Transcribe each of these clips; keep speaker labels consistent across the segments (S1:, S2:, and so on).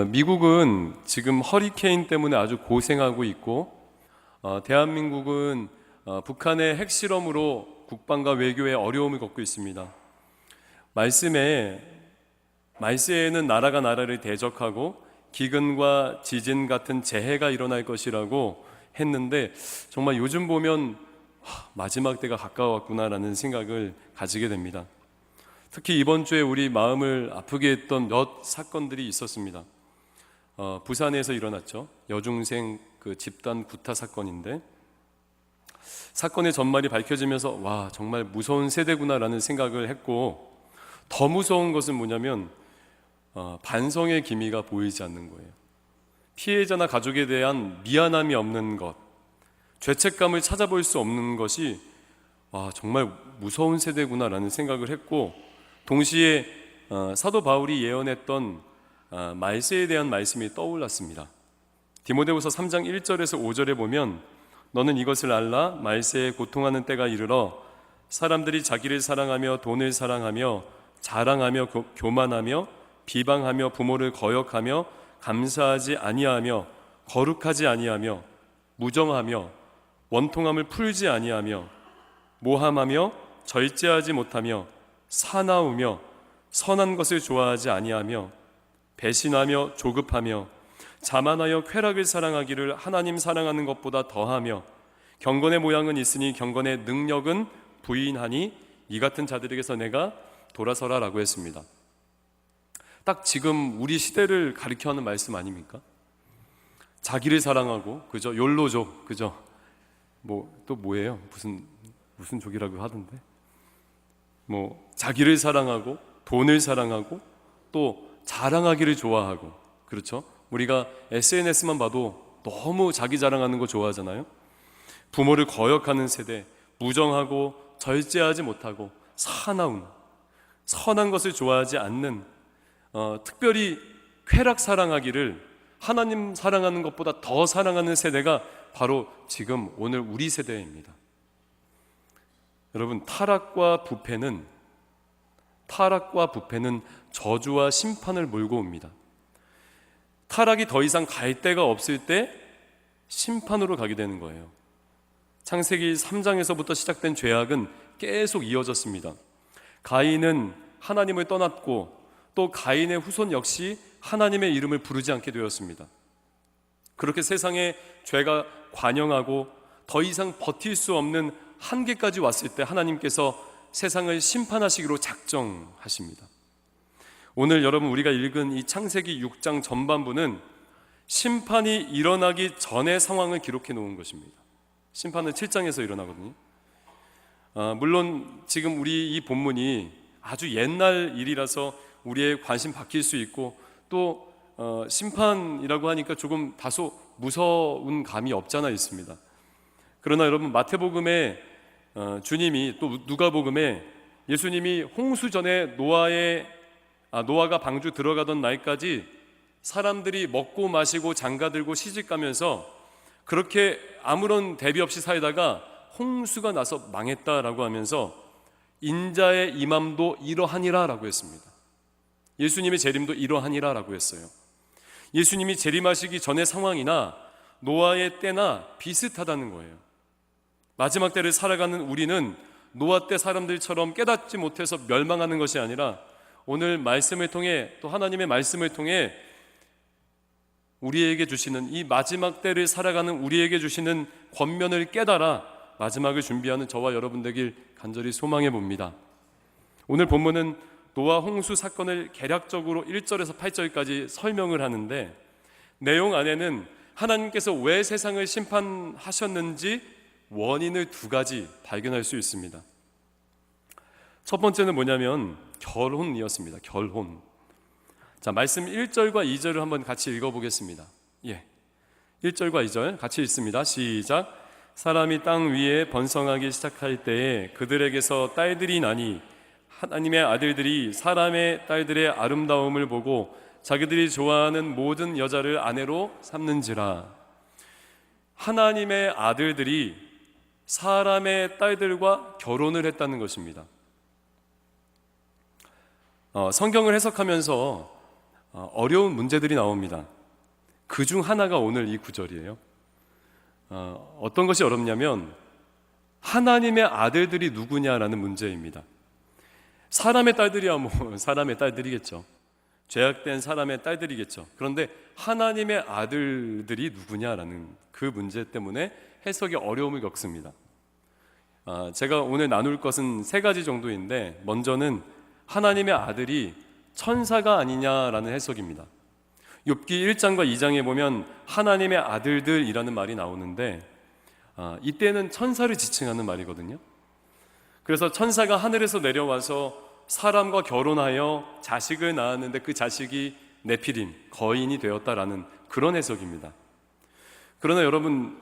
S1: 미국은 지금 허리케인 때문에 아주 고생하고 있고, 대한민국은 북한의 핵실험으로 국방과 외교에 어려움을 겪고 있습니다. 말세에는 나라가 나라를 대적하고 기근과 지진 같은 재해가 일어날 것이라고 했는데, 정말 요즘 보면 마지막 때가 가까웠구나라는 생각을 가지게 됩니다. 특히 이번 주에 우리 마음을 아프게 했던 몇 사건들이 있었습니다. 부산에서 일어났죠. 여중생 집단 구타 사건인데, 사건의 전말이 밝혀지면서 와, 정말 무서운 세대구나라는 생각을 했고, 더 무서운 것은 뭐냐면 반성의 기미가 보이지 않는 거예요. 피해자나 가족에 대한 미안함이 없는 것, 죄책감을 찾아볼 수 없는 것이 정말 무서운 세대구나라는 생각을 했고, 동시에 사도 바울이 예언했던 말세에 대한 말씀이 떠올랐습니다. 디모데후서 3장 1절에서 5절에 보면, 너는 이것을 알라. 말세에 고통하는 때가 이르러 사람들이 자기를 사랑하며 돈을 사랑하며 자랑하며 교만하며 비방하며 부모를 거역하며 감사하지 아니하며 거룩하지 아니하며 무정하며 원통함을 풀지 아니하며 모함하며 절제하지 못하며 사나우며 선한 것을 좋아하지 아니하며 배신하며 조급하며 자만하여 쾌락을 사랑하기를 하나님 사랑하는 것보다 더하며 경건의 모양은 있으니 경건의 능력은 부인하니 이 같은 자들에게서 내가 돌아서라라고 했습니다. 딱 지금 우리 시대를 가리켜 하는 말씀 아닙니까? 자기를 사랑하고, 그죠? 욜로족, 그죠? 또 뭐예요? 무슨 족이라고 하던데? 자기를 사랑하고 돈을 사랑하고 또 자랑하기를 좋아하고, 그렇죠? 우리가 SNS만 봐도 너무 자기 자랑하는 거 좋아하잖아요. 부모를 거역하는 세대, 무정하고 절제하지 못하고 사나운, 선한 것을 좋아하지 않는, 특별히 쾌락 사랑하기를 하나님 사랑하는 것보다 더 사랑하는 세대가 바로 지금 오늘 우리 세대입니다. 여러분, 타락과 부패는 저주와 심판을 몰고 옵니다. 타락이 더 이상 갈 데가 없을 때 심판으로 가게 되는 거예요. 창세기 3장에서부터 시작된 죄악은 계속 이어졌습니다. 가인은 하나님을 떠났고, 또 가인의 후손 역시 하나님의 이름을 부르지 않게 되었습니다. 그렇게 세상에 죄가 관영하고 더 이상 버틸 수 없는 한계까지 왔을 때 하나님께서 세상을 심판하시기로 작정하십니다. 오늘 여러분 우리가 읽은 이 창세기 6장 전반부는 심판이 일어나기 전의 상황을 기록해 놓은 것입니다. 심판은 7장에서 일어나거든요. 물론 지금 우리 이 본문이 아주 옛날 일이라서 우리의 관심 바뀔 수 있고, 또 심판이라고 하니까 조금 다소 무서운 감이 없잖아 있습니다. 그러나 여러분, 마태복음에 주님이, 또 누가복음에 예수님이 홍수 전에 노아가 방주 들어가던 날까지 사람들이 먹고 마시고 장가들고 시집가면서 그렇게 아무런 대비 없이 살다가 홍수가 나서 망했다라고 하면서 인자의 임함도 이러하니라 라고 했습니다. 예수님의 재림도 이러하니라 라고 했어요. 예수님이 재림하시기 전의 상황이나 노아의 때나 비슷하다는 거예요. 마지막 때를 살아가는 우리는 노아 때 사람들처럼 깨닫지 못해서 멸망하는 것이 아니라, 오늘 말씀을 통해, 또 하나님의 말씀을 통해 우리에게 주시는, 이 마지막 때를 살아가는 우리에게 주시는 권면을 깨달아 마지막을 준비하는 저와 여러분 되길 간절히 소망해 봅니다. 오늘 본문은 노아 홍수 사건을 개략적으로 1절에서 8절까지 설명을 하는데, 내용 안에는 하나님께서 왜 세상을 심판하셨는지 원인을 두 가지 발견할 수 있습니다. 첫 번째는 뭐냐면 결혼이었습니다. 결혼. 자, 말씀 1절과 2절을 한번 같이 읽어보겠습니다. 1절과 2절 같이 읽습니다. 시작. 사람이 땅 위에 번성하기 시작할 때에 그들에게서 딸들이 나니 하나님의 아들들이 사람의 딸들의 아름다움을 보고 자기들이 좋아하는 모든 여자를 아내로 삼는지라. 하나님의 아들들이 사람의 딸들과 결혼을 했다는 것입니다. 성경을 해석하면서 어려운 문제들이 나옵니다. 그 중 하나가 오늘 이 구절이에요. 어떤 것이 어렵냐면 하나님의 아들들이 누구냐라는 문제입니다. 사람의 딸들이야 뭐 사람의 딸들이겠죠. 죄악된 사람의 딸들이겠죠. 그런데 하나님의 아들들이 누구냐라는 그 문제 때문에 해석이 어려움을 겪습니다. 제가 오늘 나눌 것은 세 가지 정도인데, 먼저는 하나님의 아들이 천사가 아니냐라는 해석입니다. 욥기 1장과 2장에 보면 하나님의 아들들이라는 말이 나오는데, 이때는 천사를 지칭하는 말이거든요. 그래서 천사가 하늘에서 내려와서 사람과 결혼하여 자식을 낳았는데 그 자식이 네피림, 거인이 되었다라는 그런 해석입니다. 그러나 여러분,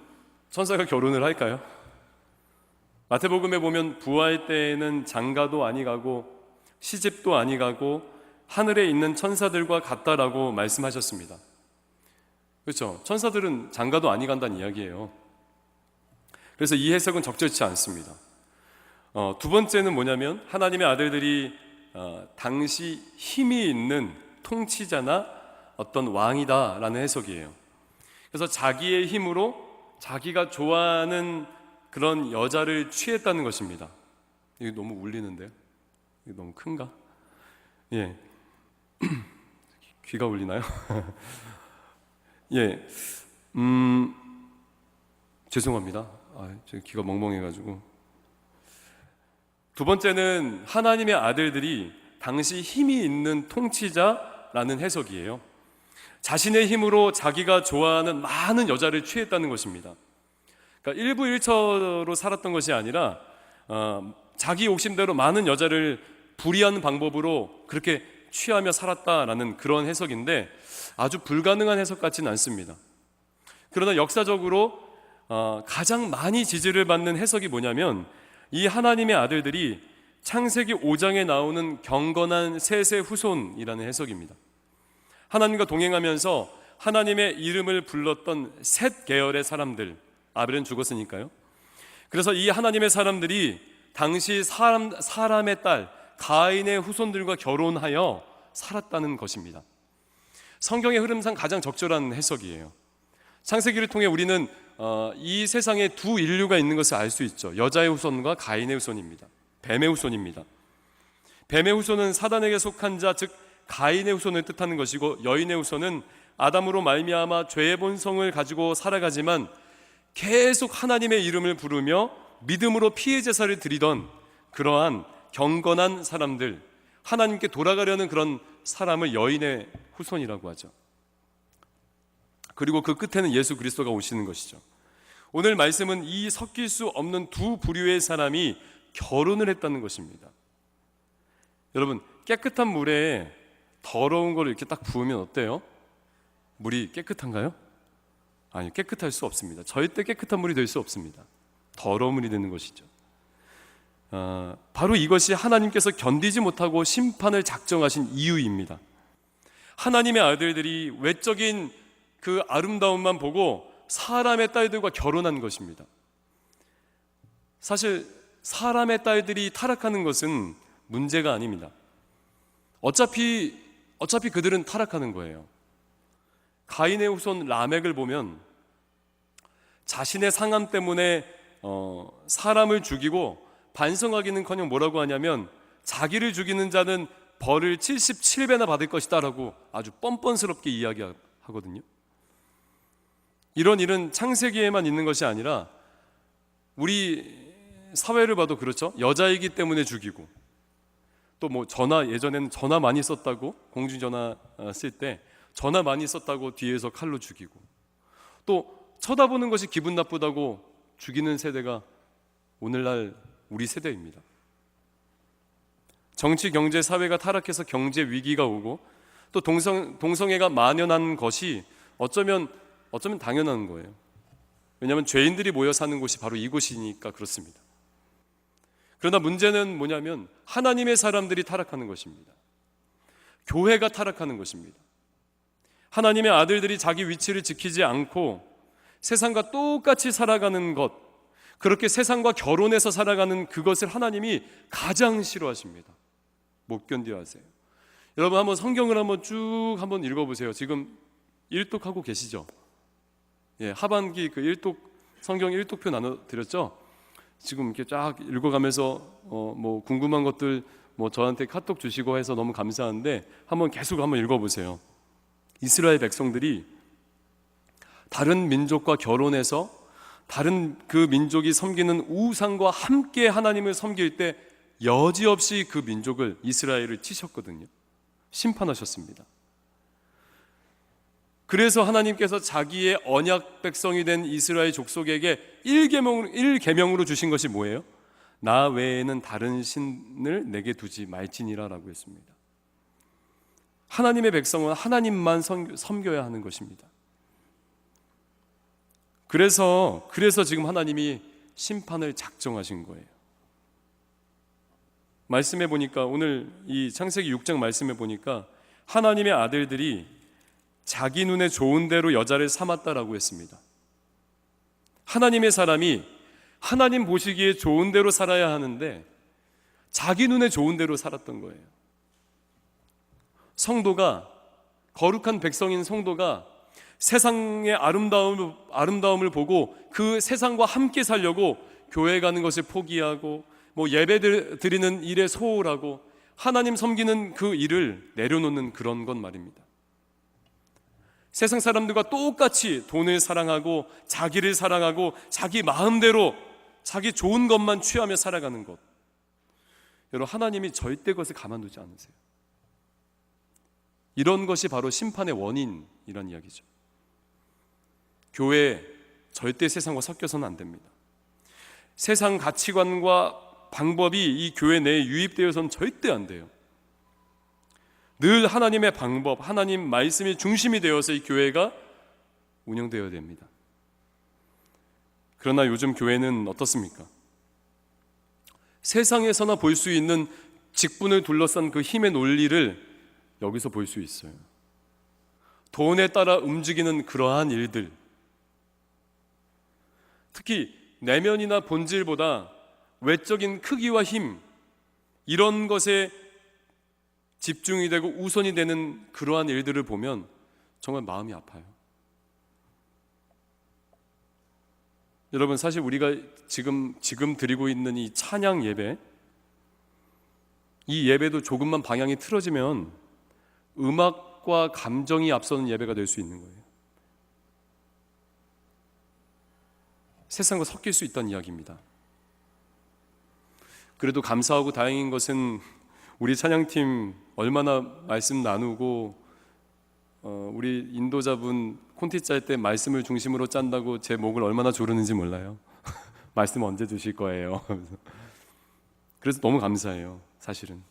S1: 천사가 결혼을 할까요? 마태복음에 보면 부활 때에는 장가도 아니 가고 시집도 아니 가고 하늘에 있는 천사들과 같다라고 말씀하셨습니다. 그렇죠? 천사들은 장가도 아니 간다는 이야기예요. 그래서 이 해석은 적절치 않습니다. 두 번째는 뭐냐면 하나님의 아들들이 당시 힘이 있는 통치자나 어떤 왕이다라는 해석이에요. 그래서 자기의 힘으로 자기가 좋아하는 그런 여자를 취했다는 것입니다. 이게 너무 울리는데요? 이게 너무 큰가? 예. 귀가 울리나요? 예. 죄송합니다. 제 귀가 멍멍해가지고. 두 번째는 하나님의 아들들이 당시 힘이 있는 통치자라는 해석이에요. 자신의 힘으로 자기가 좋아하는 많은 여자를 취했다는 것입니다. 그러니까 일부일처로 살았던 것이 아니라 자기 욕심대로 많은 여자를 불이한 방법으로 그렇게 취하며 살았다라는 그런 해석인데, 아주 불가능한 해석 같지는 않습니다. 그러나 역사적으로 가장 많이 지지를 받는 해석이 뭐냐면, 이 하나님의 아들들이 창세기 5장에 나오는 경건한 셋의 후손이라는 해석입니다. 하나님과 동행하면서 하나님의 이름을 불렀던 셋 계열의 사람들, 아벨은 죽었으니까요. 그래서 이 하나님의 사람들이 당시 사람의 딸 가인의 후손들과 결혼하여 살았다는 것입니다. 성경의 흐름상 가장 적절한 해석이에요. 창세기를 통해 우리는 이 세상에 두 인류가 있는 것을 알 수 있죠. 여자의 후손과 가인의 후손입니다. 뱀의 후손입니다. 뱀의 후손은 사단에게 속한 자, 즉 가인의 후손을 뜻하는 것이고, 여인의 후손은 아담으로 말미암아 죄의 본성을 가지고 살아가지만 계속 하나님의 이름을 부르며 믿음으로 피해 제사를 드리던 그러한 경건한 사람들, 하나님께 돌아가려는 그런 사람을 여인의 후손이라고 하죠. 그리고 그 끝에는 예수 그리스도가 오시는 것이죠. 오늘 말씀은 이 섞일 수 없는 두 부류의 사람이 결혼을 했다는 것입니다. 여러분, 깨끗한 물에 더러운 걸 이렇게 딱 부으면 어때요? 물이 깨끗한가요? 아니, 깨끗할 수 없습니다. 절대 깨끗한 물이 될 수 없습니다. 더러운 물이 되는 것이죠. 바로 이것이 하나님께서 견디지 못하고 심판을 작정하신 이유입니다. 하나님의 아들들이 외적인 그 아름다움만 보고 사람의 딸들과 결혼한 것입니다. 사실 사람의 딸들이 타락하는 것은 문제가 아닙니다. 어차피 그들은 타락하는 거예요. 가인의 후손 라멕을 보면 자신의 상함 때문에 사람을 죽이고 반성하기는커녕 뭐라고 하냐면, 자기를 죽이는 자는 벌을 77배나 받을 것이다 라고 아주 뻔뻔스럽게 이야기하거든요. 이런 일은 창세기에만 있는 것이 아니라 우리 사회를 봐도 그렇죠. 여자이기 때문에 죽이고, 또 뭐 예전에는 전화 많이 썼다고, 공중전화 쓸 때 전화 많이 썼다고 뒤에서 칼로 죽이고, 또 쳐다보는 것이 기분 나쁘다고 죽이는 세대가 오늘날 우리 세대입니다. 정치, 경제, 사회가 타락해서 경제 위기가 오고, 또 동성애가 만연한 것이 어쩌면 당연한 거예요. 왜냐하면 죄인들이 모여 사는 곳이 바로 이곳이니까 그렇습니다. 그러나 문제는 뭐냐면 하나님의 사람들이 타락하는 것입니다. 교회가 타락하는 것입니다. 하나님의 아들들이 자기 위치를 지키지 않고 세상과 똑같이 살아가는 것, 그렇게 세상과 결혼해서 살아가는 그것을 하나님이 가장 싫어하십니다. 못 견뎌하세요. 여러분 한번 성경을 한번 쭉 한번 읽어보세요. 지금 일독하고 계시죠? 예, 하반기 그 일독 성경 일독표 나눠드렸죠? 지금 이렇게 쫙 읽어가면서 뭐 궁금한 것들 뭐 저한테 카톡 주시고 해서 너무 감사한데 한번 계속 한번 읽어보세요. 이스라엘 백성들이 다른 민족과 결혼해서 다른 그 민족이 섬기는 우상과 함께 하나님을 섬길 때 여지없이 그 민족을 이스라엘을 치셨거든요. 심판하셨습니다. 그래서 하나님께서 자기의 언약 백성이 된 이스라엘 족속에게 1계명으로 주신 것이 뭐예요? 나 외에는 다른 신을 내게 두지 말지니라 라고 했습니다. 하나님의 백성은 하나님만 섬겨야 하는 것입니다. 그래서 지금 하나님이 심판을 작정하신 거예요. 말씀해 보니까 오늘 이 창세기 6장 말씀해 보니까 하나님의 아들들이 자기 눈에 좋은 대로 여자를 삼았다라고 했습니다. 하나님의 사람이 하나님 보시기에 좋은 대로 살아야 하는데 자기 눈에 좋은 대로 살았던 거예요. 성도가, 거룩한 백성인 성도가 세상의 아름다움을 보고 그 세상과 함께 살려고 교회 가는 것을 포기하고 뭐 예배 드리는 일에 소홀하고 하나님 섬기는 그 일을 내려놓는 그런 것 말입니다. 세상 사람들과 똑같이 돈을 사랑하고 자기를 사랑하고 자기 마음대로 자기 좋은 것만 취하며 살아가는 것. 여러분, 하나님이 절대 그것을 가만두지 않으세요. 이런 것이 바로 심판의 원인이란 이야기죠. 교회 절대 세상과 섞여서는 안 됩니다. 세상 가치관과 방법이 이 교회 내에 유입되어서는 절대 안 돼요. 늘 하나님의 방법, 하나님 말씀이 중심이 되어서 이 교회가 운영되어야 됩니다. 그러나 요즘 교회는 어떻습니까? 세상에서나 볼 수 있는 직분을 둘러싼 그 힘의 논리를 여기서 볼 수 있어요. 돈에 따라 움직이는 그러한 일들, 특히 내면이나 본질보다 외적인 크기와 힘, 이런 것에 집중이 되고 우선이 되는 그러한 일들을 보면 정말 마음이 아파요. 여러분, 사실 우리가 지금 드리고 있는 이 찬양 예배, 이 예배도 조금만 방향이 틀어지면 음악과 감정이 앞서는 예배가 될 수 있는 거예요. 세상과 섞일 수 있다는 이야기입니다. 그래도 감사하고 다행인 것은 우리 찬양팀 얼마나 말씀 나누고 우리 인도자분 콘티 짤 때 말씀을 중심으로 짠다고 제 목을 얼마나 조르는지 몰라요. 말씀 언제 주실 거예요? 그래서 너무 감사해요. 사실은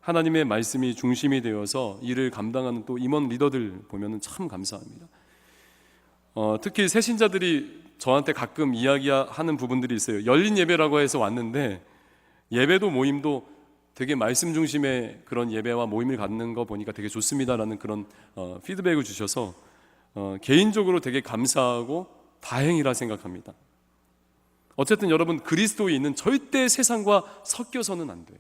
S1: 하나님의 말씀이 중심이 되어서 일을 감당하는 또 임원 리더들 보면 참 감사합니다. 특히 새신자들이 저한테 가끔 이야기하는 부분들이 있어요. 열린 예배라고 해서 왔는데 예배도 모임도 되게 말씀 중심의 그런 예배와 모임을 갖는 거 보니까 되게 좋습니다라는 그런 피드백을 주셔서 개인적으로 되게 감사하고 다행이라 생각합니다. 어쨌든 여러분, 그리스도인은 절대 세상과 섞여서는 안 돼요.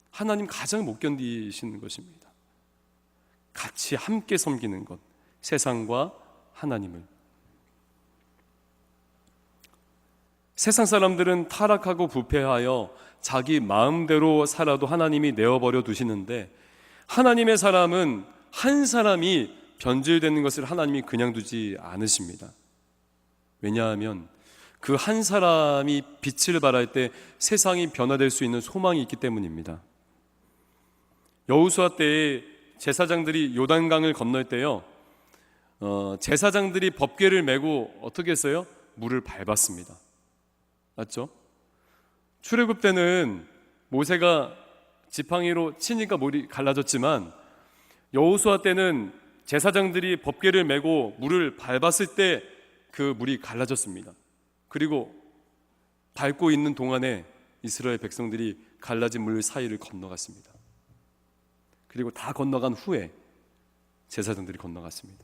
S1: 하나님 가장 못 견디시는 것입니다. 같이 함께 섬기는 것, 세상과 하나님을. 세상 사람들은 타락하고 부패하여 자기 마음대로 살아도 하나님이 내어버려 두시는데, 하나님의 사람은 한 사람이 변질되는 것을 하나님이 그냥 두지 않으십니다. 왜냐하면 그 한 사람이 빛을 발할 때 세상이 변화될 수 있는 소망이 있기 때문입니다. 여호수아 때에 제사장들이 요단강을 건널 때요, 제사장들이 법궤를 메고 어떻게 했어요? 물을 밟았습니다. 맞죠? 출애굽 때는 모세가 지팡이로 치니까 물이 갈라졌지만 여호수아 때는 제사장들이 법궤를 메고 물을 밟았을 때 그 물이 갈라졌습니다. 그리고 밟고 있는 동안에 이스라엘 백성들이 갈라진 물 사이를 건너갔습니다. 그리고 다 건너간 후에 제사장들이 건너갔습니다.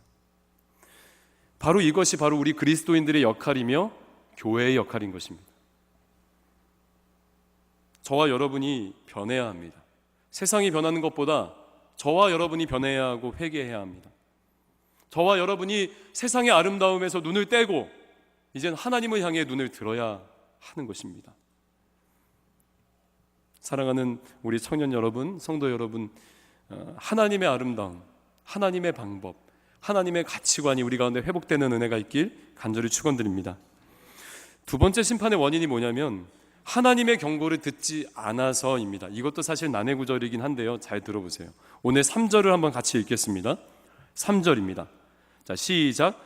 S1: 바로 이것이 바로 우리 그리스도인들의 역할이며 교회의 역할인 것입니다. 저와 여러분이 변해야 합니다. 세상이 변하는 것보다 저와 여러분이 변해야 하고 회개해야 합니다. 저와 여러분이 세상의 아름다움에서 눈을 떼고 이젠 하나님을 향해 눈을 들어야 하는 것입니다. 사랑하는 우리 청년 여러분, 성도 여러분, 하나님의 아름다움, 하나님의 방법, 하나님의 가치관이 우리 가운데 회복되는 은혜가 있길 간절히 축원드립니다. 두 번째 심판의 원인이 뭐냐면 하나님의 경고를 듣지 않아서입니다. 이것도 사실 난해 구절이긴 한데요, 잘 들어보세요. 오늘 3절을 한번 같이 읽겠습니다. 3절입니다. 자, 시작.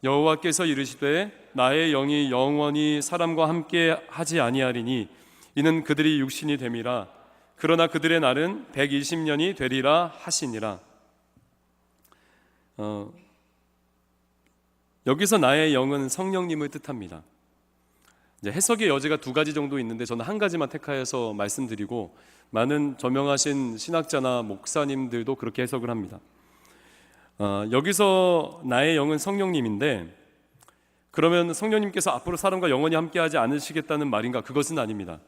S1: 여호와께서 이르시되 나의 영이 영원히 사람과 함께 하지 아니하리니 이는 그들이 육신이 됨이라. 그러나 그들의 날은 120년이 되리라 하시니라. 여기서 나의 영은 성령님을 뜻합니다. 이제 해석의 여지가 두 가지 정도 있는데 저는 한 가지만 택하여서 말씀드리고 많은 저명하신 신학자나 목사님들도 그렇게 해석을 합니다. 여기서 나의 영은 성령님인데 그러면 성령님께서 앞으로 사람과 영원히 함께하지 않으시겠다는 말인가? 그것은 아닙니다.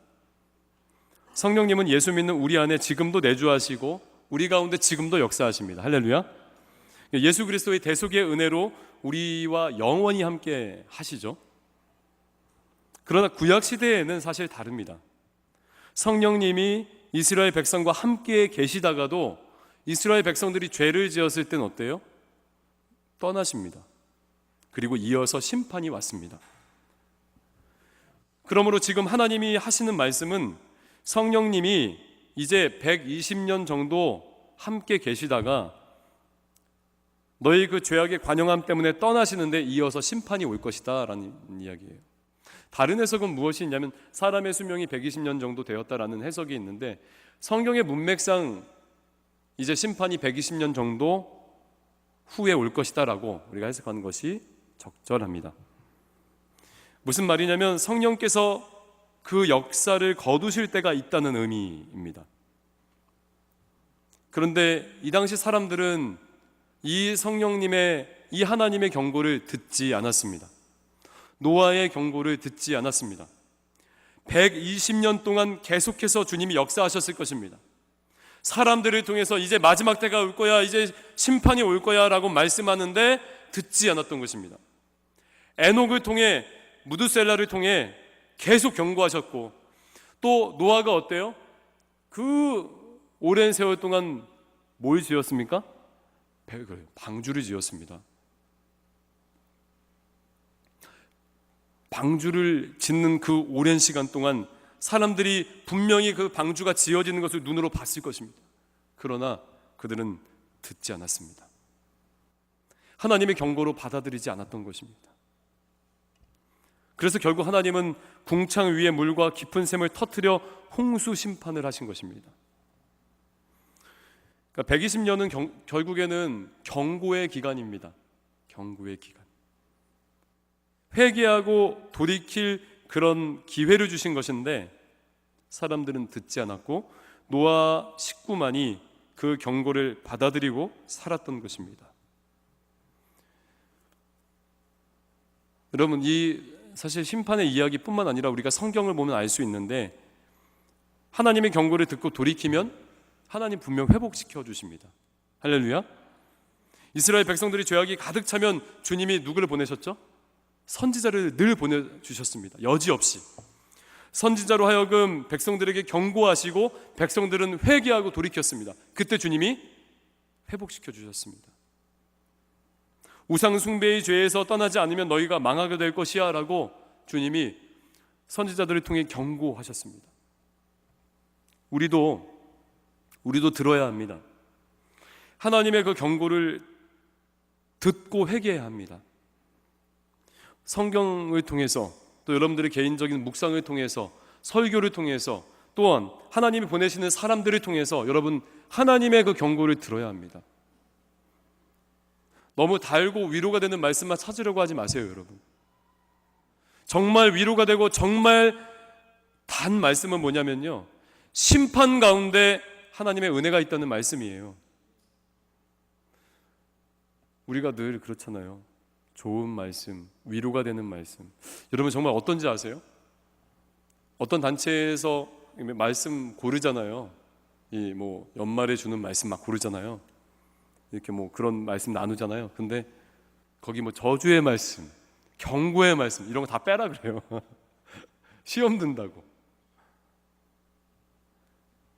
S1: 성령님은 예수 믿는 우리 안에 지금도 내주하시고 우리 가운데 지금도 역사하십니다. 할렐루야. 예수 그리스도의 대속의 은혜로 우리와 영원히 함께 하시죠. 그러나 구약 시대에는 사실 다릅니다. 성령님이 이스라엘 백성과 함께 계시다가도 이스라엘 백성들이 죄를 지었을 땐 어때요? 떠나십니다. 그리고 이어서 심판이 왔습니다. 그러므로 지금 하나님이 하시는 말씀은 성령님이 이제 120년 정도 함께 계시다가 너희 그 죄악의 관영함 때문에 떠나시는데 이어서 심판이 올 것이다 라는 이야기예요. 다른 해석은 무엇이 있냐면 사람의 수명이 120년 정도 되었다라는 해석이 있는데 성경의 문맥상 이제 심판이 120년 정도 후에 올 것이다 라고 우리가 해석하는 것이 적절합니다. 무슨 말이냐면 성령께서 그 역사를 거두실 때가 있다는 의미입니다. 그런데 이 당시 사람들은 이 성령님의, 이 하나님의 경고를 듣지 않았습니다. 노아의 경고를 듣지 않았습니다. 120년 동안 계속해서 주님이 역사하셨을 것입니다. 사람들을 통해서 이제 마지막 때가 올 거야, 이제 심판이 올 거야 라고 말씀하는데 듣지 않았던 것입니다. 에녹을 통해, 무두셀라를 통해 계속 경고하셨고 또 노아가 어때요? 그 오랜 세월 동안 뭘 지었습니까? 방주를 지었습니다. 방주를 짓는 그 오랜 시간 동안 사람들이 분명히 그 방주가 지어지는 것을 눈으로 봤을 것입니다. 그러나 그들은 듣지 않았습니다. 하나님의 경고로 받아들이지 않았던 것입니다. 그래서 결국 하나님은 궁창 위의 물과 깊은 샘을 터뜨려 홍수 심판을 하신 것입니다. 그러니까 120년은 결국에는 경고의 기간입니다. 경고의 기간. 회개하고 돌이킬 그런 기회를 주신 것인데 사람들은 듣지 않았고 노아 식구만이 그 경고를 받아들이고 살았던 것입니다. 여러분, 이 사실 심판의 이야기뿐만 아니라 우리가 성경을 보면 알 수 있는데 하나님의 경고를 듣고 돌이키면 하나님 분명 회복시켜 주십니다. 할렐루야. 이스라엘 백성들이 죄악이 가득 차면 주님이 누구를 보내셨죠? 선지자를 늘 보내주셨습니다. 여지없이 선지자로 하여금 백성들에게 경고하시고 백성들은 회개하고 돌이켰습니다. 그때 주님이 회복시켜 주셨습니다. 우상 숭배의 죄에서 떠나지 않으면 너희가 망하게 될 것이야 라고 주님이 선지자들을 통해 경고하셨습니다. 우리도 들어야 합니다. 하나님의 그 경고를 듣고 회개해야 합니다. 성경을 통해서 또 여러분들의 개인적인 묵상을 통해서 설교를 통해서 또한 하나님이 보내시는 사람들을 통해서 여러분 하나님의 그 경고를 들어야 합니다. 너무 달고 위로가 되는 말씀만 찾으려고 하지 마세요, 여러분. 정말 위로가 되고 정말 단 말씀은 뭐냐면요, 심판 가운데 하나님의 은혜가 있다는 말씀이에요. 우리가 늘 그렇잖아요. 좋은 말씀, 위로가 되는 말씀. 여러분 정말 어떤지 아세요? 어떤 단체에서 말씀 고르잖아요. 이 뭐 연말에 주는 말씀 막 고르잖아요. 이렇게 뭐 그런 말씀 나누잖아요. 근데 거기 뭐 저주의 말씀, 경고의 말씀 이런 거 다 빼라 그래요. 시험 든다고.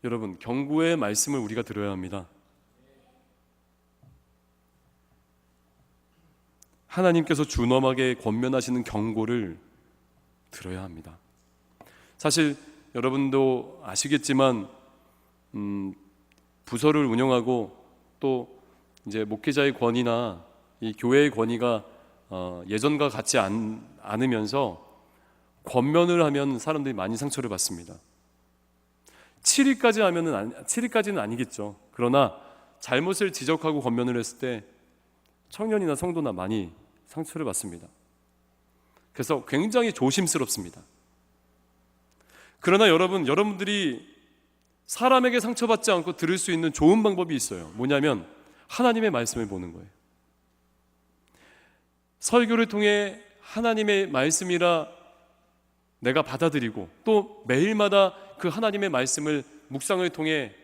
S1: 여러분, 경고의 말씀을 우리가 들어야 합니다. 하나님께서 준엄하게 권면하시는 경고를 들어야 합니다. 사실 여러분도 아시겠지만 부서를 운영하고 또 이제 목회자의 권위나 이 교회의 권위가 예전과 같지 않으면서 권면을 하면 사람들이 많이 상처를 받습니다. 7위까지는 아니겠죠. 그러나 잘못을 지적하고 권면을 했을 때 청년이나 성도나 많이 상처를 받습니다. 그래서 굉장히 조심스럽습니다. 그러나 여러분들이 사람에게 상처받지 않고 들을 수 있는 좋은 방법이 있어요. 뭐냐면 하나님의 말씀을 보는 거예요. 설교를 통해 하나님의 말씀이라 내가 받아들이고 또 매일마다 그 하나님의 말씀을 묵상을 통해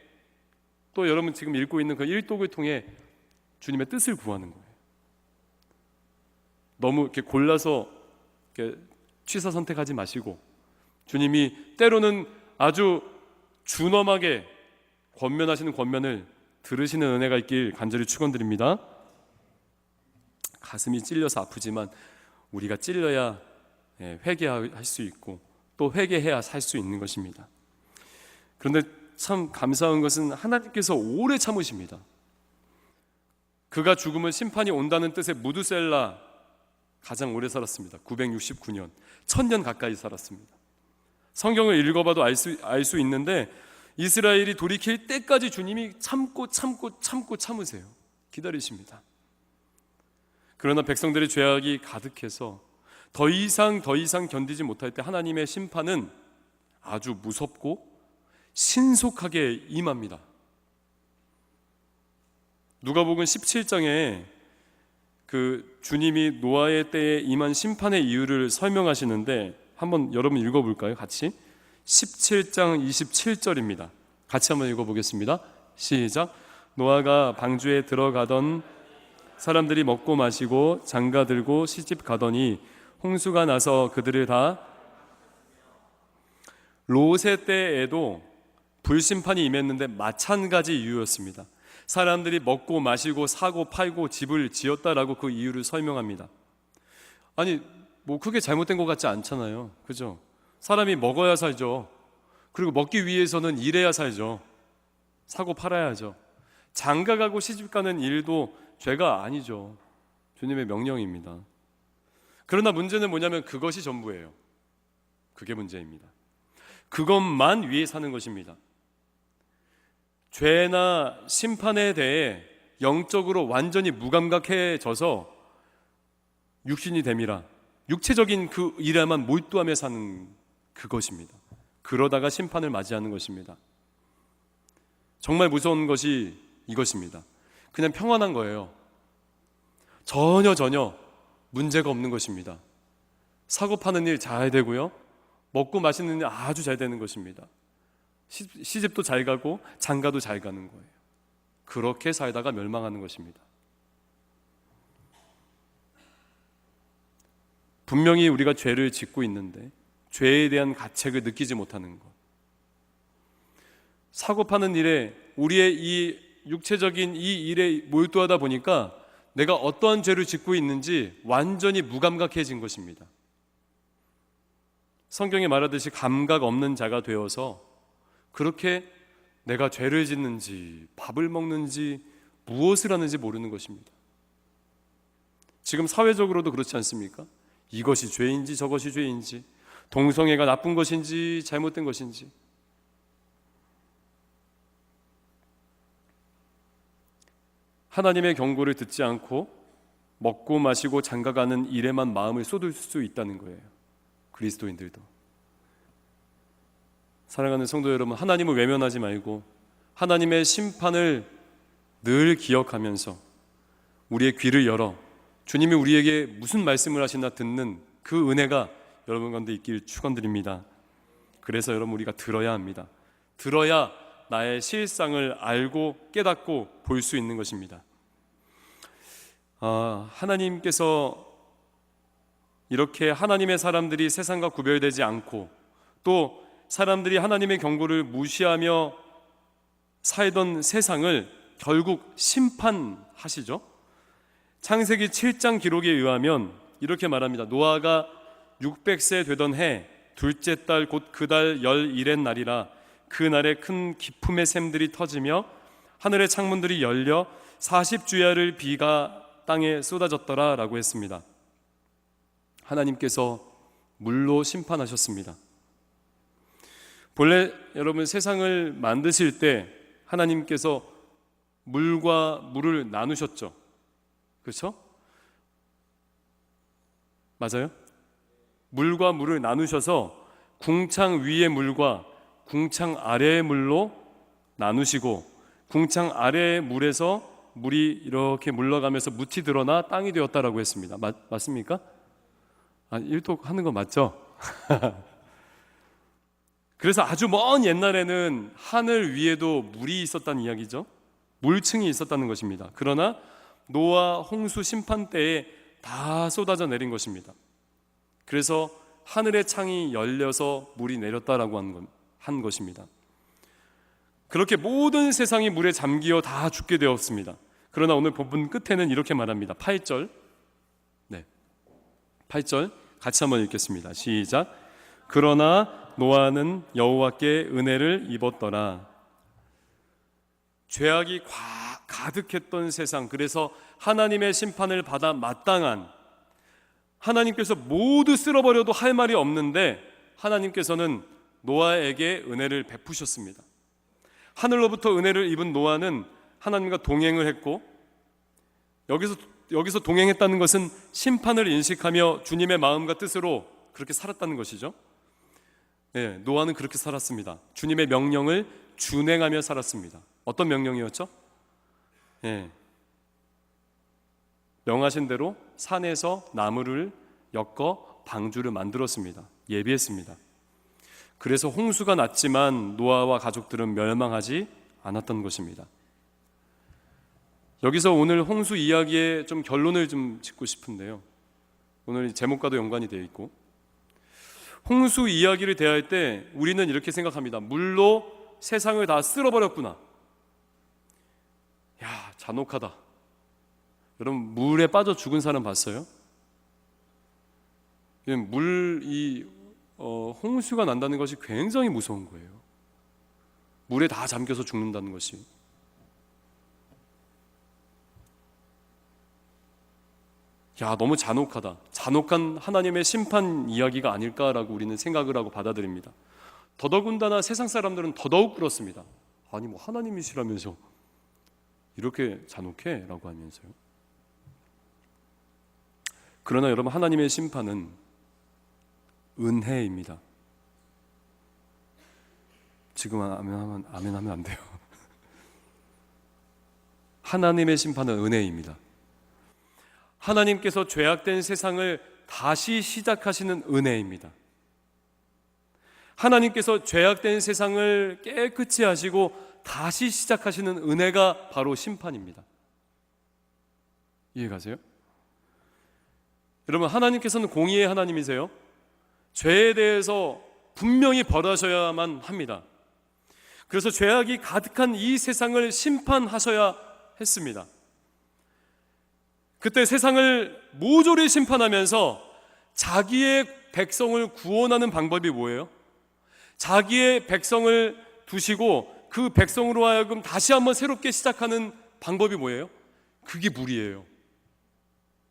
S1: 또 여러분 지금 읽고 있는 그 일독을 통해 주님의 뜻을 구하는 거예요. 너무 이렇게 골라서 이렇게 취사 선택하지 마시고 주님이 때로는 아주 준엄하게 권면하시는 권면을 들으시는 은혜가 있길 간절히 축원드립니다. 가슴이 찔려서 아프지만 우리가 찔려야 회개할 수 있고 또 회개해야 살 수 있는 것입니다. 그런데 참 감사한 것은 하나님께서 오래 참으십니다. 그가 죽으면 심판이 온다는 뜻의 무두셀라 가장 오래 살았습니다. 969년, 1000년 가까이 살았습니다. 성경을 읽어봐도 알 수 있는데 이스라엘이 돌이킬 때까지 주님이 참으세요. 기다리십니다. 그러나 백성들의 죄악이 가득해서 더 이상 견디지 못할 때 하나님의 심판은 아주 무섭고 신속하게 임합니다. 누가복음 17장에 그 주님이 노아의 때에 임한 심판의 이유를 설명하시는데 한번 여러분 읽어볼까요? 같이 17장 27절입니다. 같이 한번 읽어보겠습니다. 시작. 노아가 방주에 들어가던 사람들이 먹고 마시고 장가 들고 시집 가더니 홍수가 나서 그들을 다 롯의 때에도 불심판이 임했는데 마찬가지 이유였습니다. 사람들이 먹고 마시고 사고 팔고 집을 지었다라고 그 이유를 설명합니다. 아니 뭐 크게 잘못된 것 같지 않잖아요. 그죠? 사람이 먹어야 살죠. 그리고 먹기 위해서는 일해야 살죠. 사고 팔아야죠. 장가 가고 시집 가는 일도 죄가 아니죠. 주님의 명령입니다. 그러나 문제는 뭐냐면 그것이 전부예요. 그게 문제입니다. 그것만 위해 사는 것입니다. 죄나 심판에 대해 영적으로 완전히 무감각해져서 육신이 됨이라 육체적인 그 일에만 몰두하며 사는 그것입니다. 그러다가 심판을 맞이하는 것입니다. 정말 무서운 것이 이것입니다. 그냥 평안한 거예요. 전혀 문제가 없는 것입니다. 사고 파는 일 잘 되고요. 먹고 마시는 일 아주 잘 되는 것입니다. 시집도 잘 가고 장가도 잘 가는 거예요. 그렇게 살다가 멸망하는 것입니다. 분명히 우리가 죄를 짓고 있는데 죄에 대한 가책을 느끼지 못하는 것, 사고 파는 일에 우리의 이 육체적인 이 일에 몰두하다 보니까 내가 어떠한 죄를 짓고 있는지 완전히 무감각해진 것입니다. 성경에 말하듯이 감각 없는 자가 되어서 그렇게 내가 죄를 짓는지 밥을 먹는지 무엇을 하는지 모르는 것입니다. 지금 사회적으로도 그렇지 않습니까? 이것이 죄인지 저것이 죄인지, 동성애가 나쁜 것인지 잘못된 것인지. 하나님의 경고를 듣지 않고 먹고 마시고 장가가는 일에만 마음을 쏟을 수 있다는 거예요. 그리스도인들도. 사랑하는 성도 여러분, 하나님을 외면하지 말고 하나님의 심판을 늘 기억하면서 우리의 귀를 열어 주님이 우리에게 무슨 말씀을 하시나 듣는 그 은혜가 여러분 가운데 있길 축원드립니다. 그래서 여러분 우리가 들어야 합니다. 들어야 나의 실상을 알고 깨닫고 볼 수 있는 것입니다. 하나님께서 이렇게 하나님의 사람들이 세상과 구별되지 않고 또 사람들이 하나님의 경고를 무시하며 살던 세상을 결국 심판하시죠. 창세기 7장 기록에 의하면 이렇게 말합니다. 노아가 600세 되던 해 둘째 달 곧 그 달 11의 날이라 그 날에 큰 기품의 샘들이 터지며 하늘의 창문들이 열려 40주야를 비가 땅에 쏟아졌더라 라고 했습니다. 하나님께서 물로 심판하셨습니다. 본래 여러분 세상을 만드실 때 하나님께서 물과 물을 나누셨죠. 그렇죠? 맞아요? 물과 물을 나누셔서 궁창 위의 물과 궁창 아래의 물로 나누시고 궁창 아래의 물에서 물이 이렇게 물러가면서 묻히 드러나 땅이 되었다라고 했습니다. 맞습니까? 일독 하는 거 맞죠? 그래서 아주 먼 옛날에는 하늘 위에도 물이 있었다는 이야기죠. 물층이 있었다는 것입니다. 그러나 노아 홍수 심판 때에 다 쏟아져 내린 것입니다. 그래서 하늘의 창이 열려서 물이 내렸다라고 한 것입니다. 그렇게 모든 세상이 물에 잠기어 다 죽게 되었습니다. 그러나 오늘 본문 끝에는 이렇게 말합니다. 8절 8절 같이 한번 읽겠습니다. 시작. 그러나 노아는 여호와께 은혜를 입었더라. 죄악이 가득했던 세상, 그래서 하나님의 심판을 받아 마땅한, 하나님께서 모두 쓸어버려도 할 말이 없는데 하나님께서는 노아에게 은혜를 베푸셨습니다. 하늘로부터 은혜를 입은 노아는 하나님과 동행을 했고, 여기서 동행했다는 것은 심판을 인식하며 주님의 마음과 뜻으로 그렇게 살았다는 것이죠. 네, 노아는 그렇게 살았습니다. 주님의 명령을 준행하며 살았습니다. 어떤 명령이었죠? 네, 명하신 대로 산에서 나무를 엮어 방주를 만들었습니다. 예비했습니다. 그래서 홍수가 났지만 노아와 가족들은 멸망하지 않았던 것입니다. 여기서 오늘 홍수 이야기의 좀 결론을 좀 짓고 싶은데요, 오늘 제목과도 연관이 되어 있고, 홍수 이야기를 대할 때 우리는 이렇게 생각합니다. 물로 세상을 다 쓸어버렸구나. 야, 잔혹하다. 여러분, 물에 빠져 죽은 사람 봤어요? 홍수가 난다는 것이 굉장히 무서운 거예요. 물에 다 잠겨서 죽는다는 것이. 야, 너무 잔혹하다. 잔혹한 하나님의 심판 이야기가 아닐까라고 우리는 생각을 하고 받아들입니다. 더더군다나 세상 사람들은 더더욱 그렇습니다. 아니 뭐 하나님이시라면서 이렇게 잔혹해? 라고 하면서요. 그러나 여러분, 하나님의 심판은 은혜입니다. 지금 아멘 하면 안 돼요. 하나님의 심판은 은혜입니다. 하나님께서 죄악된 세상을 다시 시작하시는 은혜입니다. 하나님께서 죄악된 세상을 깨끗이 하시고 다시 시작하시는 은혜가 바로 심판입니다. 이해가세요? 여러분, 하나님께서는 공의의 하나님이세요. 죄에 대해서 분명히 벌하셔야만 합니다. 그래서 죄악이 가득한 이 세상을 심판하셔야 했습니다. 그때 세상을 모조리 심판하면서 자기의 백성을 구원하는 방법이 뭐예요? 자기의 백성을 두시고 그 백성으로 하여금 다시 한번 새롭게 시작하는 방법이 뭐예요? 그게 물이에요.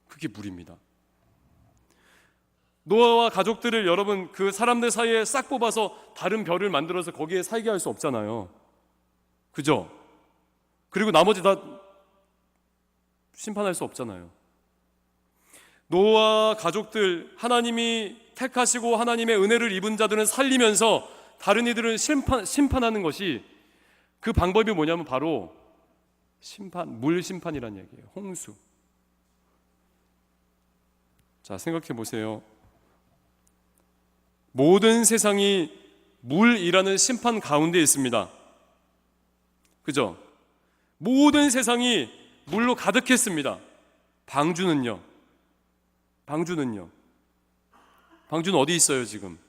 S1: 그게 물입니다. 노아와 가족들을 여러분 그 사람들 사이에 싹 뽑아서 다른 별을 만들어서 거기에 살게 할 수 없잖아요. 그죠? 그리고 나머지 다 심판할 수 없잖아요. 노아 가족들, 하나님이 택하시고 하나님의 은혜를 입은 자들은 살리면서 다른 이들은 심판하는 것이, 그 방법이 뭐냐면 바로 물 심판이라는 얘기예요. 홍수. 자, 생각해 보세요. 모든 세상이 물이라는 심판 가운데 있습니다. 그죠? 모든 세상이 물로 가득했습니다. 방주는요? 방주는 어디 있어요 지금?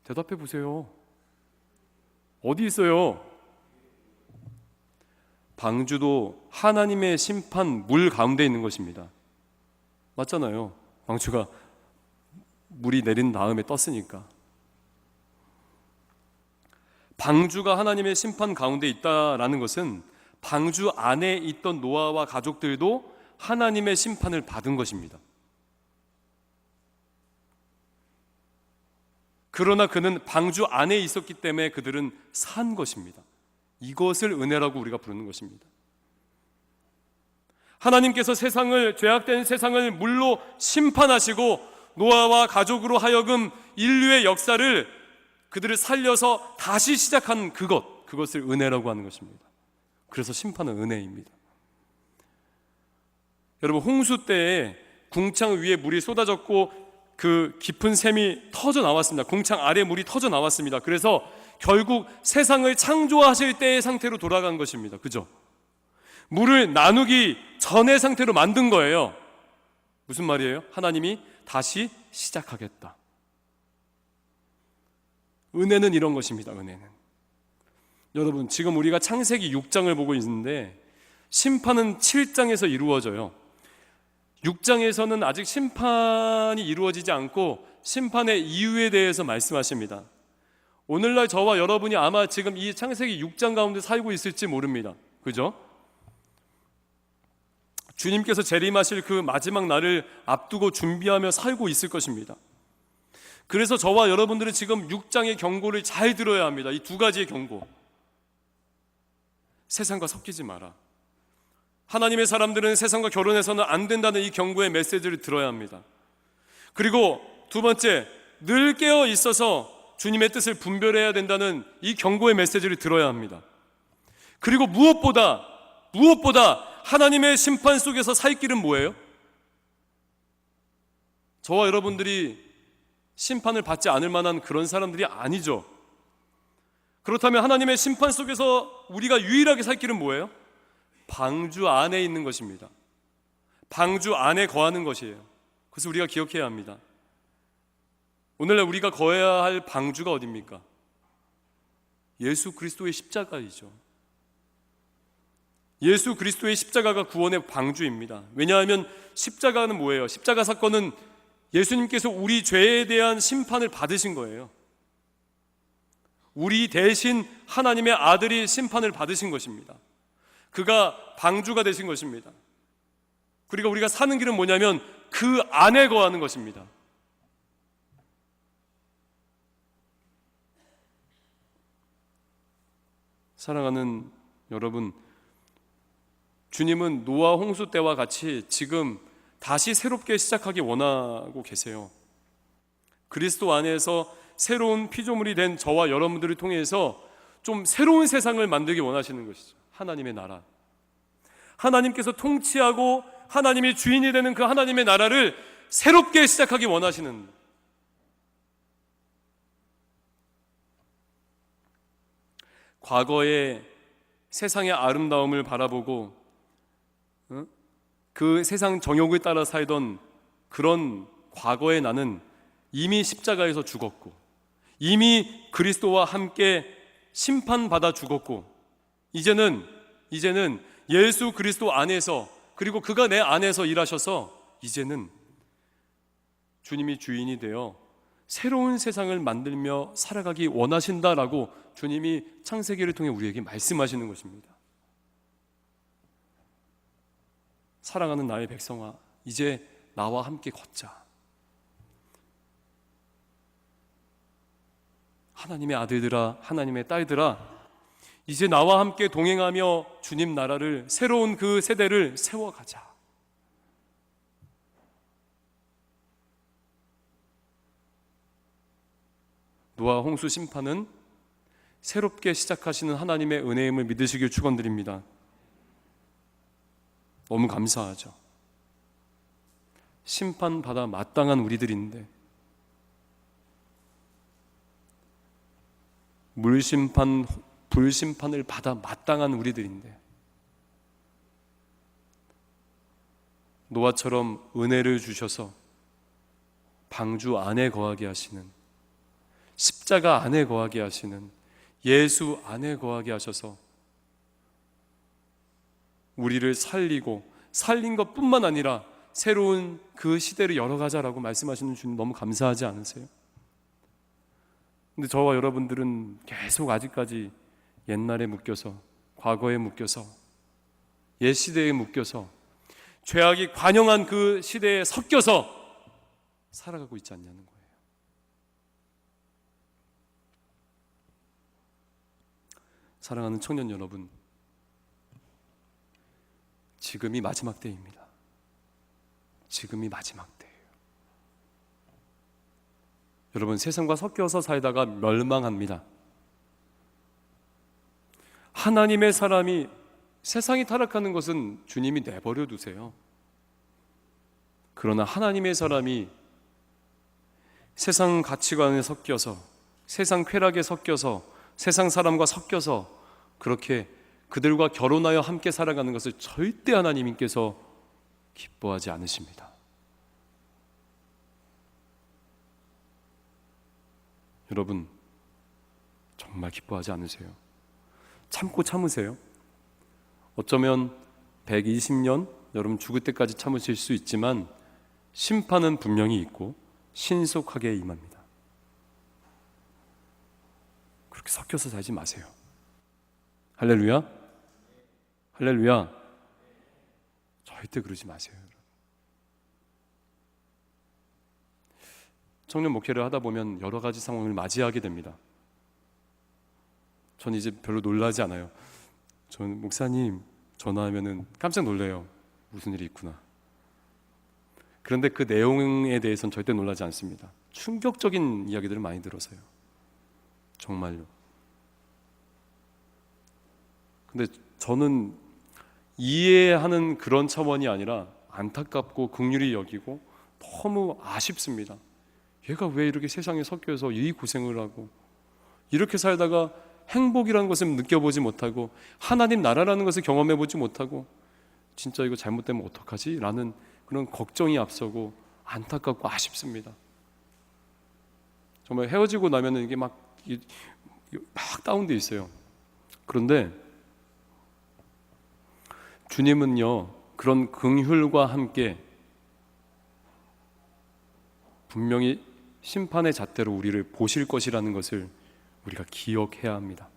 S1: 대답해 보세요. 어디 있어요? 방주도 하나님의 심판 물 가운데 있는 것입니다. 맞잖아요. 방주가 물이 내린 다음에 떴으니까. 방주가 하나님의 심판 가운데 있다라는 것은 방주 안에 있던 노아와 가족들도 하나님의 심판을 받은 것입니다. 그러나 그는 방주 안에 있었기 때문에 그들은 산 것입니다. 이것을 은혜라고 우리가 부르는 것입니다. 하나님께서 죄악된 세상을 물로 심판하시고 노아와 가족으로 하여금 인류의 역사를 그들을 살려서 다시 시작한 그것을 은혜라고 하는 것입니다. 그래서 심판은 은혜입니다. 여러분, 홍수 때에 궁창 위에 물이 쏟아졌고 그 깊은 샘이 터져 나왔습니다. 궁창 아래 물이 터져 나왔습니다. 그래서 결국 세상을 창조하실 때의 상태로 돌아간 것입니다. 그죠? 물을 나누기 전의 상태로 만든 거예요. 무슨 말이에요? 하나님이 다시 시작하겠다. 은혜는 이런 것입니다. 은혜는 여러분, 지금 우리가 창세기 6장을 보고 있는데 심판은 7장에서 이루어져요. 6장에서는 아직 심판이 이루어지지 않고 심판의 이유에 대해서 말씀하십니다. 오늘날 저와 여러분이 아마 지금 이 창세기 6장 가운데 살고 있을지 모릅니다. 그죠? 주님께서 재림하실 그 마지막 날을 앞두고 준비하며 살고 있을 것입니다. 그래서 저와 여러분들은 지금 6장의 경고를 잘 들어야 합니다. 이 두 가지의 경고. 세상과 섞이지 마라. 하나님의 사람들은 세상과 결혼해서는 안 된다는 이 경고의 메시지를 들어야 합니다. 그리고 두 번째, 늘 깨어 있어서 주님의 뜻을 분별해야 된다는 이 경고의 메시지를 들어야 합니다. 그리고 무엇보다 하나님의 심판 속에서 살 길은 뭐예요? 저와 여러분들이 심판을 받지 않을 만한 그런 사람들이 아니죠. 그렇다면 하나님의 심판 속에서 우리가 유일하게 살 길은 뭐예요? 방주 안에 있는 것입니다. 방주 안에 거하는 것이에요. 그래서 우리가 기억해야 합니다. 오늘날 우리가 거해야 할 방주가 어디입니까? 예수 그리스도의 십자가이죠. 예수 그리스도의 십자가가 구원의 방주입니다. 왜냐하면 십자가는 뭐예요? 십자가 사건은 예수님께서 우리 죄에 대한 심판을 받으신 거예요. 우리 대신 하나님의 아들이 심판을 받으신 것입니다. 그가 방주가 되신 것입니다. 그리고 우리가 사는 길은 뭐냐면 그 안에 거하는 것입니다. 사랑하는 여러분, 주님은 노아 홍수 때와 같이 지금 다시 새롭게 시작하기 원하고 계세요. 그리스도 안에서 새로운 피조물이 된 저와 여러분들을 통해서 좀 새로운 세상을 만들기 원하시는 것이죠. 하나님의 나라, 하나님께서 통치하고 하나님이 주인이 되는 그 하나님의 나라를 새롭게 시작하기 원하시는, 과거의 세상의 아름다움을 바라보고 그 세상 정욕을 따라 살던 그런 과거의 나는 이미 십자가에서 죽었고 이미 그리스도와 함께 심판받아 죽었고 이제는 예수 그리스도 안에서, 그리고 그가 내 안에서 일하셔서 이제는 주님이 주인이 되어 새로운 세상을 만들며 살아가기 원하신다라고 주님이 창세기를 통해 우리에게 말씀하시는 것입니다. 사랑하는 나의 백성아, 이제 나와 함께 걷자. 하나님의 아들들아, 하나님의 딸들아, 이제 나와 함께 동행하며 주님 나라를, 새로운 그 세대를 세워가자. 노아 홍수 심판은 새롭게 시작하시는 하나님의 은혜임을 믿으시길 축원드립니다. 너무 감사하죠. 심판받아 마땅한 우리들인데 물심판 불심판을 받아 마땅한 우리들인데, 노아처럼 은혜를 주셔서 방주 안에 거하게 하시는, 십자가 안에 거하게 하시는, 예수 안에 거하게 하셔서 우리를 살리고 살린 것뿐만 아니라 새로운 그 시대를 열어가자라고 말씀하시는 주님 너무 감사하지 않으세요? 근데 저와 여러분들은 계속 아직까지 옛날에 묶여서, 과거에 묶여서, 옛 시대에 묶여서, 죄악이 관영한 그 시대에 섞여서 살아가고 있지 않냐는 거예요. 사랑하는 청년 여러분, 지금이 마지막 때입니다. 지금이 마지막 때예요. 여러분, 세상과 섞여서 살다가 멸망합니다. 하나님의 사람이 세상이 타락하는 것은 주님이 내버려 두세요. 그러나 하나님의 사람이 세상 가치관에 섞여서, 세상 쾌락에 섞여서, 세상 사람과 섞여서 그렇게 그들과 결혼하여 함께 살아가는 것을 절대 하나님께서 기뻐하지 않으십니다. 여러분, 정말 기뻐하지 않으세요? 참고 참으세요. 어쩌면 120년 여러분 죽을 때까지 참으실 수 있지만 심판은 분명히 있고 신속하게 임합니다. 그렇게 섞여서 살지 마세요. 할렐루야? 할렐루야? 절대 그러지 마세요. 청년 목회를 하다 보면 여러 가지 상황을 맞이하게 됩니다. 전 이제 별로 놀라지 않아요. 저는 목사님 전화하면은 깜짝 놀래요. 무슨 일이 있구나. 그런데 그 내용에 대해서는 절대 놀라지 않습니다. 충격적인 이야기들을 많이 들어서요. 정말요. 근데 저는 이해하는 그런 차원이 아니라 안타깝고 긍휼히 여기고 너무 아쉽습니다. 얘가 왜 이렇게 세상에 섞여서 이 고생을 하고 이렇게 살다가 행복이라는 것을 느껴보지 못하고 하나님 나라라는 것을 경험해보지 못하고 진짜 이거 잘못되면 어떡하지? 라는 그런 걱정이 앞서고 안타깝고 아쉽습니다. 정말 헤어지고 나면 이게 막 다운돼 있어요. 그런데 주님은요, 그런 긍휼과 함께 분명히 심판의 잣대로 우리를 보실 것이라는 것을 우리가 기억해야 합니다.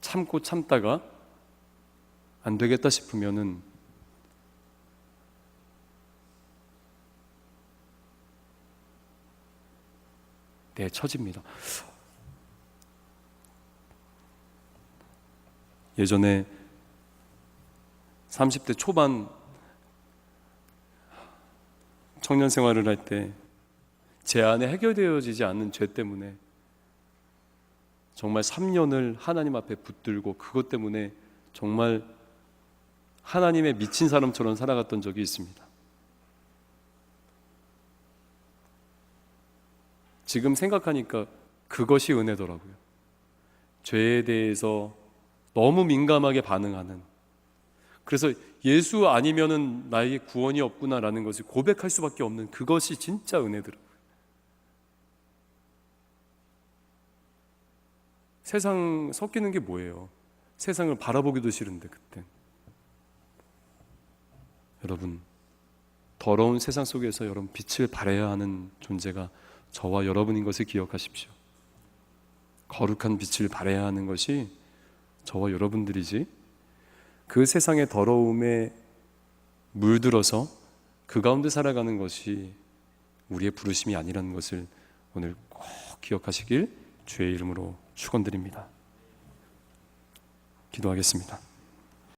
S1: 참고 참다가 안 되겠다 싶으면은 내처집니다. 예전에 30대 초반 청년 생활을 할 때 제 안에 해결되어지지 않는 죄 때문에 정말 3년을 하나님 앞에 붙들고 그것 때문에 정말 하나님의 미친 사람처럼 살아갔던 적이 있습니다. 지금 생각하니까 그것이 은혜더라고요. 죄에 대해서 너무 민감하게 반응하는, 그래서 예수 아니면은 나에게 구원이 없구나라는 것을 고백할 수밖에 없는 그것이 진짜 은혜더라고요. 세상 섞이는 게 뭐예요? 세상을 바라보기도 싫은데 그때. 여러분, 더러운 세상 속에서 여러분 빛을 발해야 하는 존재가 저와 여러분인 것을 기억하십시오. 거룩한 빛을 발해야 하는 것이 저와 여러분들이지, 그 세상의 더러움에 물들어서 그 가운데 살아가는 것이 우리의 부르심이 아니라는 것을 오늘 꼭 기억하시길 주의 이름으로 축원드립니다. 기도하겠습니다.